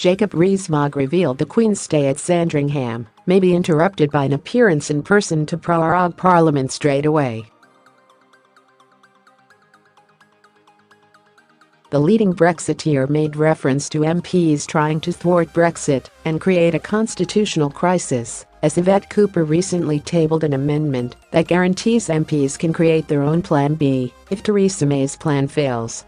Jacob Rees-Mogg revealed the Queen's stay at Sandringham may be interrupted by an appearance in person to prorogue Parliament straight away. The leading Brexiteer made reference to MPs trying to thwart Brexit and create a constitutional crisis, as Yvette Cooper recently tabled an amendment that guarantees MPs can create their own Plan B if Theresa May's plan fails.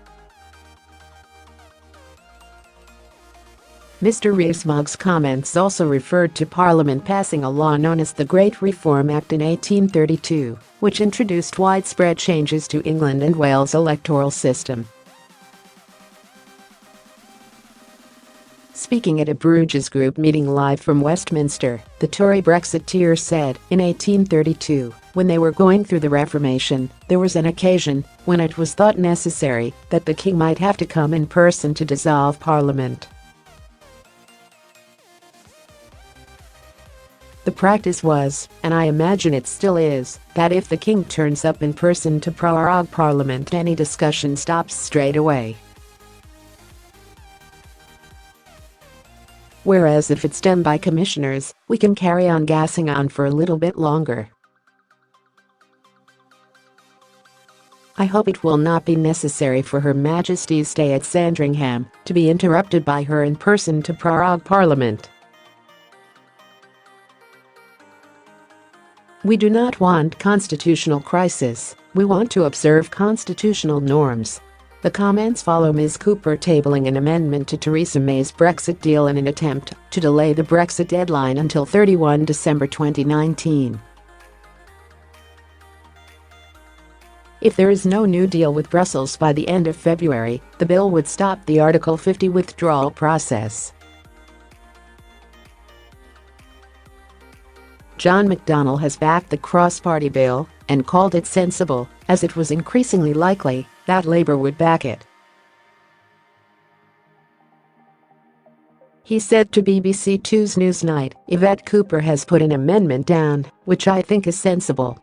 Mr. Rees-Mogg's comments also referred to Parliament passing a law known as the Great Reform Act in 1832, which introduced widespread changes to England and Wales' electoral system. Speaking at a Bruges Group meeting live from Westminster, the Tory Brexiteer said, in 1832, when they were going through the Reformation, there was an occasion when it was thought necessary that the king might have to come in person to dissolve Parliament. The practice was, and I imagine it still is, that if the king turns up in person to prorogue Parliament, any discussion stops straight away. Whereas if it's done by commissioners, we can carry on gassing on for a little bit longer. I hope it will not be necessary for Her Majesty's stay at Sandringham to be interrupted by her in person to prorogue Parliament. We do not want constitutional crisis, we want to observe constitutional norms. The comments follow Ms. Cooper tabling an amendment to Theresa May's Brexit deal in an attempt to delay the Brexit deadline until 31 December 2019. If there is no new deal with Brussels by the end of February, the bill would stop the Article 50 withdrawal process. John McDonnell has backed the cross-party bill and called it sensible, as it was increasingly likely that Labour would back it. He said to BBC Two's Newsnight, "Yvette Cooper has put an amendment down, which I think is sensible.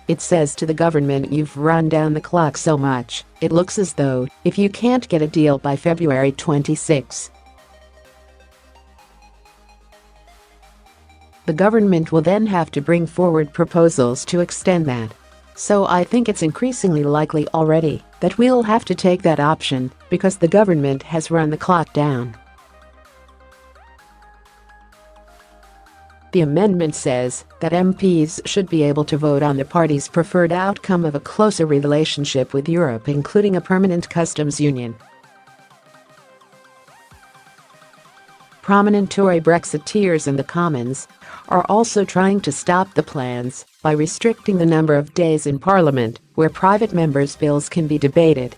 It says to the government, you've run down the clock so much, it looks as though, if you can't get a deal by February 26, the government will then have to bring forward proposals to extend that. So I think it's increasingly likely already that we'll have to take that option because the government has run the clock down." The amendment says that MPs should be able to vote on the party's preferred outcome of a closer relationship with Europe, including a permanent customs union. Prominent Tory Brexiteers in the Commons are also trying to stop the plans by restricting the number of days in Parliament where private members' bills can be debated